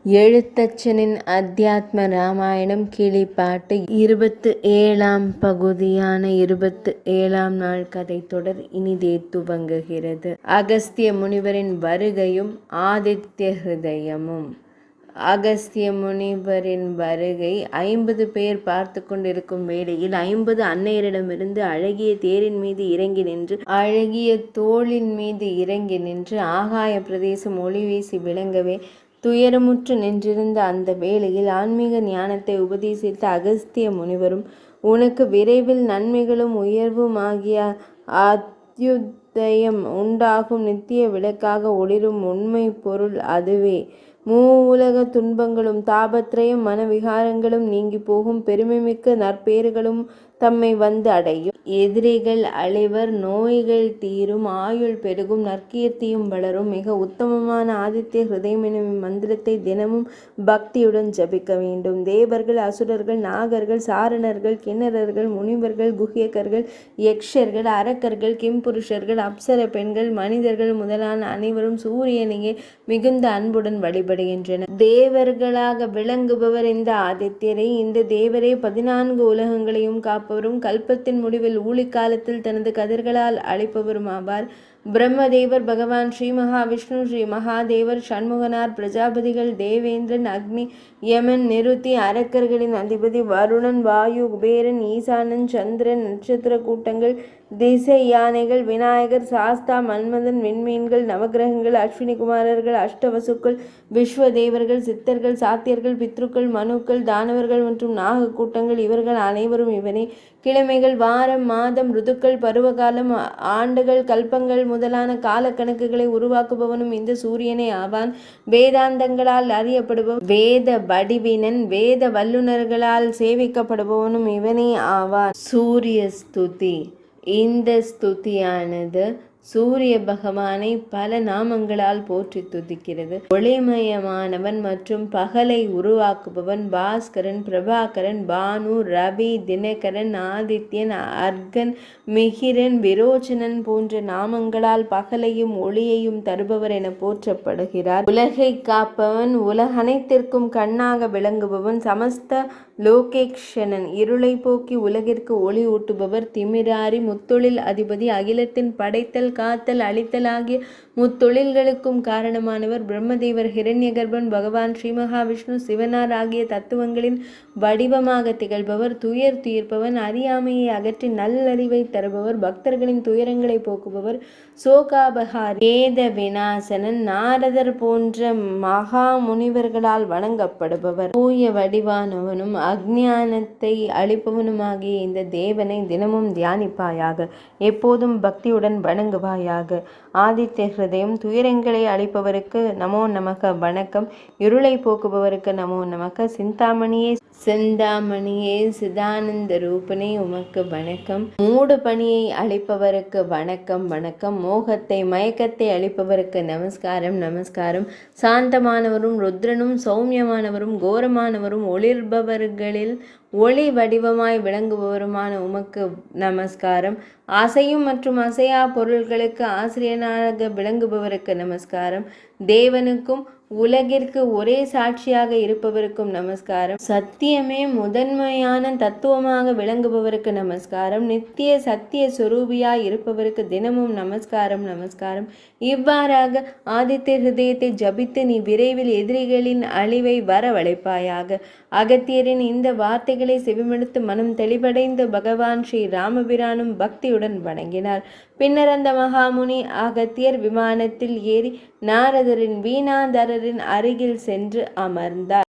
எழுத்தச்சனின் அத்தியாத்ம ராமாயணம் கிளிப்பாட்டு 27ஆம் பகுதியான 27ஆம் நாள் கதைத்தொடர் இனிதே துவங்குகிறது. அகஸ்திய முனிவரின் வருகையும் ஆதித்ய ஹிருதயமும். அகஸ்திய முனிவரின் வருகை. 50 பேர் பார்த்து கொண்டிருக்கும் வேளையில் 50 அன்னையரிடமிருந்து அழகிய தேரின் மீது இறங்கி நின்று அழகிய தோளின் மீது இறங்கி நின்று ஆகாய பிரதேசம் ஒளி வீசி விளங்கவே துயரமுற்று நின்றிருந்த அந்த வேளையில் ஆன்மீக ஞானத்தை உபதேசித்த அகஸ்திய முனிவரும் உனக்கு விரைவில் நன்மைகளும் உயர்வுமாகிய அத்யுதயம் உண்டாகும் நித்திய விளக்காக ஒளிரும் உண்மை பொருள் அதுவே. உலக துன்பங்களும் தாபத்திரயம் மனவிகாரங்களும் நீங்கி போகும் பெருமைமிக்க நற்பேறுகளும் தம்மை வந்து அடையும். எதிரிகள் அழிவர், நோய்கள் தீரும், ஆயுள் பெருகும், நற்கீர்த்தியும் வளரும். மிக உத்தமமான ஆதித்ய ஹிருதயம் எனும் மந்திரத்தை தினமும் பக்தியுடன் ஜபிக்க வேண்டும். தேவர்கள், அசுரர்கள், நாகர்கள், சாரணர்கள், கிண்ணறர்கள், முனிவர்கள், குஹ்யகர்கள், யக்ஷர்கள், அரக்கர்கள், கிம்புருஷர்கள், அப்சர பெண்கள், மனிதர்கள் முதலான அனைவரும் சூரியனையே மிகுந்த அன்புடன் வழிபடுகின்றனர். தேவர்களாக விளங்குபவர் இந்த ஆதித்யரை. இந்த தேவரே 14 உலகங்களையும் காப்பவரும் கல்பத்தின் முடிவில் ஊழிக்காலத்தில் தனது கதிர்களால் அழிப்பவரும் ஆவார். பிரம்மதேவர், பகவான் ஸ்ரீ மகாவிஷ்ணு, ஸ்ரீ மகாதேவர், சண்முகனார், பிரஜாபதிகள், தேவேந்திரன், அக்னி, யமன், நிருத்தி, அரக்கர்களின் அதிபதி, வருணன், வாயு, குபேரன், ஈசானன், சந்திரன், நட்சத்திர கூட்டங்கள், திசை யானைகள், விநாயகர், சாஸ்தா, மன்மதன், விண்மீன்கள், நவகிரகங்கள், அஸ்வினி குமாரர்கள், அஷ்டவசுக்கள், விஸ்வதேவர்கள், சித்தர்கள், சாத்தியர்கள், பித்ருக்கள், மனுக்கள், தானவர்கள் மற்றும் நாக கூட்டங்கள் இவர்கள் அனைவரும் இவனே. கிழமைகள், வாரம், மாதம், ருதுக்கள், பருவகாலம், ஆண்டுகள், கல்பங்கள் முதலான காலக்கணக்குகளை உருவாக்குபவனும் இந்த சூரியனே ஆவான். வேதாந்தங்களால் அறியப்படுபவன், வேத வடிவினன், வேத வல்லுநர்களால் சேவிக்கப்படுபவனும் இவனே ஆவான். சூரிய ஸ்துதி. இந்த ஸ்துதியானது சூரிய பகவானை பல நாமங்களால் போற்றி துதிக்கிறது. ஒளிமயமானவன் மற்றும் பகலை உருவாக்குபவன் பாஸ்கரன், பிரபாகரன், பானு, ரவி, தினகரன், ஆதித்யன், அர்கன், மிகிரன், விரோச்சனன் போன்ற நாமங்களால் பகலையும் ஒளியையும் தருபவர் என போற்றப்படுகிறார். உலகை காப்பவன், உலகனைத்திற்கும் கண்ணாக விளங்குபவன், சமஸ்த லோகேக்ஷணன், இருளை போக்கி உலகிற்கு ஒளி ஊட்டுபவர், திமிராரி, முத்தொழில் அதிபதி, அகிலத்தின் படைத்தல், காத்தல், அழித்தல் ஆகிய முத்தொழில்களுக்கும் காரணமானவர், பிரம்மதேவர், ஹிரண்யகர்பன், பகவான் ஸ்ரீ மகாவிஷ்ணு, சிவனார் ஆகிய தத்துவங்களின் வடிவமாக திகழ்பவர், துயர் தீர்ப்பவன், அறியாமையை அகற்றி நல்லறிவை தருபவர், பக்தர்களின் துயரங்களை போக்குபவர், சோகாபகாரி, வேத விநாசனன், நாரதர் போன்ற மகா முனிவர்களால் வணங்கப்படுபவர், தூய வடிவானவனும் அஞ்ஞானத்தை அழிப்பவனுமாகிய இந்த தேவனை தினமும் தியானிப்பாயாக, எப்போதும் பக்தியுடன் வணங்குவாயாக. ஆதித்ய ஹிருதயம். துயரங்களை அழிப்பவருக்கு நமோ நமக வணக்கம். இருளை போக்குபவருக்கு நமோ நமக. சிந்தாமணியே சிந்தாமணியே சிதானந்த ரூபனே உமக்கு வணக்கம். மூடு பணியை அழிப்பவருக்கு வணக்கம் வணக்கம். மோகத்தை மயக்கத்தை அழிப்பவருக்கு நமஸ்காரம் நமஸ்காரம். சாந்தமானவரும் ருத்ரனும் சௌமியமானவரும் கோரமானவரும் ஒளிர்பவர்களில் ஒளி வடிவமாய் விளங்குபவருமான உமக்கு நமஸ்காரம். அசையும் மற்றும் அசையா பொருள்களுக்கு ஆசிரியனாக விளங்குபவருக்கு நமஸ்காரம். தேவனுக்கும் உலகிற்கு ஒரே சாட்சியாக இருப்பவருக்கும் நமஸ்காரம். சத்தியமே முதன்மையான தத்துவமாக விளங்குபவருக்கு நமஸ்காரம். நித்திய சத்திய சொரூபியாய் இருப்பவருக்கு தினமும் நமஸ்காரம் நமஸ்காரம். இவ்வாறாக ஆதித்ய ஹிருதயத்தை ஜபித்து நீ விரைவில் எதிரிகளின் அழிவை வரவழைப்பாயாக. அகத்தியரின் இந்த வார்த்தைகளை செவிமடுத்து மனம் தெளிவடைந்த பகவான் ஸ்ரீ ராமபிரானும் பக்தியுடன் வணங்கினார். பின்னர் அந்த மகாமுனி அகத்தியர் விமானத்தில் ஏறி நாரதரின் வீணாதரரின் அருகில் சென்று அமர்ந்தார்.